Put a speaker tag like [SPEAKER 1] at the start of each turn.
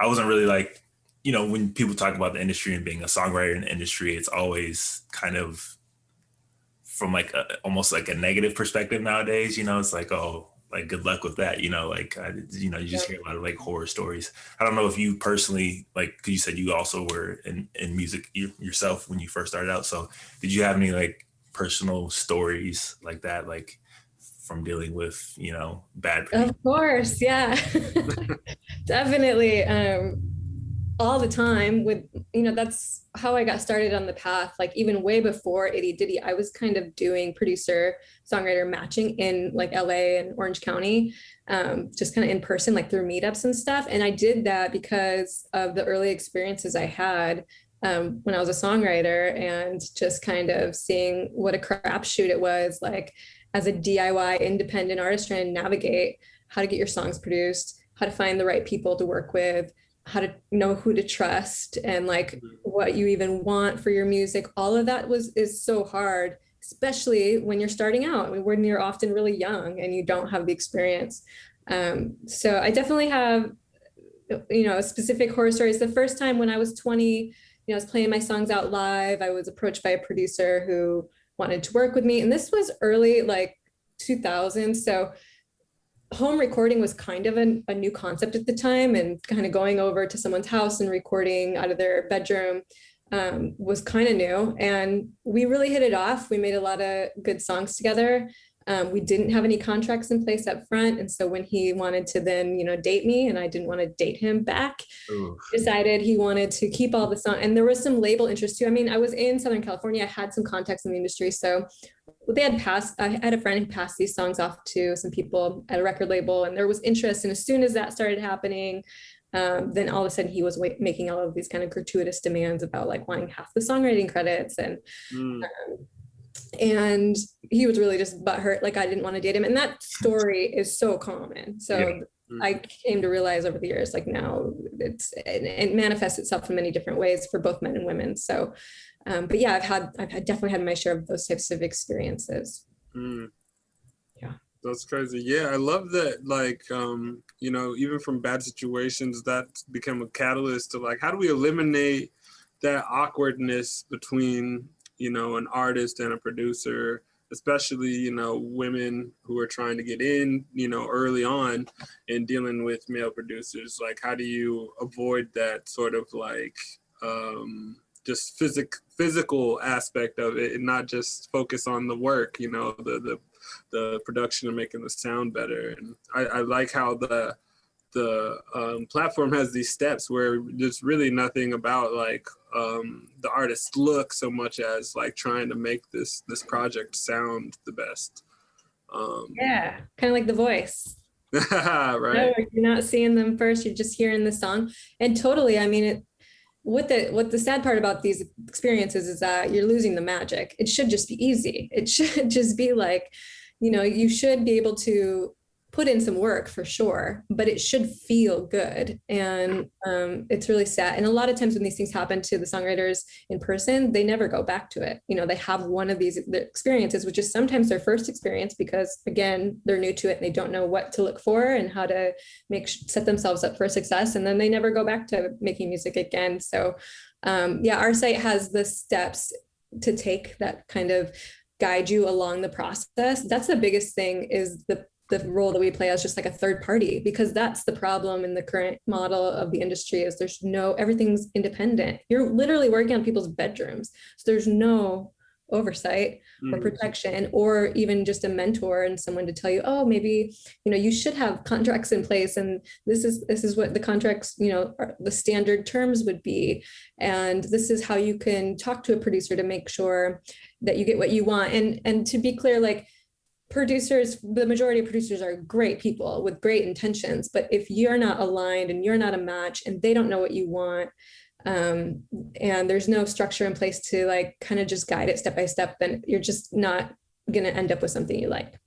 [SPEAKER 1] I wasn't really like, when people talk about the industry and being a songwriter in the industry, it's always kind of from like almost like a negative perspective nowadays. It's like, oh, like good luck with that. You just hear a lot of like horror stories. I don't know if you personally, like, cause you said you also were in music yourself when you first started out. So did you have any like personal stories like that, like from dealing with, bad people?
[SPEAKER 2] Of course, yeah. Definitely. All the time with, that's how I got started on the path. Like even way before Itty Ditty, I was kind of doing producer songwriter matching in like LA and Orange County, just kind of in person, like through meetups and stuff. And I did that because of the early experiences I had when I was a songwriter, and just kind of seeing what a crapshoot it was, like as a DIY independent artist trying to navigate how to get your songs produced, how to find the right people to work with, how to know who to trust, and like what you even want for your music. All of that is so hard, especially when you're starting out. I mean, when you're often really young and you don't have the experience. So I definitely have, specific horror stories. The first time when I was 20, I was playing my songs out live, I was approached by a producer who wanted to work with me. And this was early, like 2000. So home recording was kind of a new concept at the time, and kind of going over to someone's house and recording out of their bedroom was kind of new. And we really hit it off. We made a lot of good songs together. We didn't have any contracts in place up front. And so when he wanted to then, date me, and I didn't want to date him back, decided he wanted to keep all the songs. And there was some label interest too. I mean, I was in Southern California. I had some contacts in the industry. So I had a friend who passed these songs off to some people at a record label, and there was interest. And as soon as that started happening, then all of a sudden he was making all of these kind of gratuitous demands about like wanting half the songwriting credits. And he was really just butthurt, like I didn't want to date him. And that story is so common. So yeah. I came to realize over the years, like now it manifests itself in many different ways for both men and women. So, but yeah, I've definitely had my share of those types of experiences.
[SPEAKER 3] Yeah. That's crazy. Yeah. I love that. Like, even from bad situations, that become a catalyst to like, how do we eliminate that awkwardness between, an artist and a producer, especially, women who are trying to get in, early on and dealing with male producers? Like, how do you avoid that sort of like, just physical aspect of it, and not just focus on the work, the production and making the sound better? And I like how the platform has these steps where there's really nothing about like the artist's look so much as like trying to make this project sound the best.
[SPEAKER 2] Yeah, kind of like The Voice.
[SPEAKER 3] Right.
[SPEAKER 2] No, you're not seeing them first, you're just hearing the song. And totally, I mean, what the sad part about these experiences is that you're losing the magic. It should just be easy. It should just be like, you should be able to put in some work for sure, but it should feel good. And it's really sad. And a lot of times when these things happen to the songwriters in person, they never go back to it. They have one of these experiences, which is sometimes their first experience, because again, they're new to it and they don't know what to look for and how to set themselves up for success. And then they never go back to making music again. So yeah, our site has the steps to take that kind of guide you along the process. That's the biggest thing, is the role that we play as just like a third party, because that's the problem in the current model of the industry, is everything's independent. You're literally working on people's bedrooms. So there's no oversight or protection, or even just a mentor and someone to tell you, oh, maybe, you should have contracts in place. And this is what the contracts, the standard terms would be. And this is how you can talk to a producer to make sure that you get what you want. And to be clear, like, the majority of producers are great people with great intentions, but if you're not aligned and you're not a match and they don't know what you want, and there's no structure in place to like kind of just guide it step by step, then you're just not going to end up with something you like.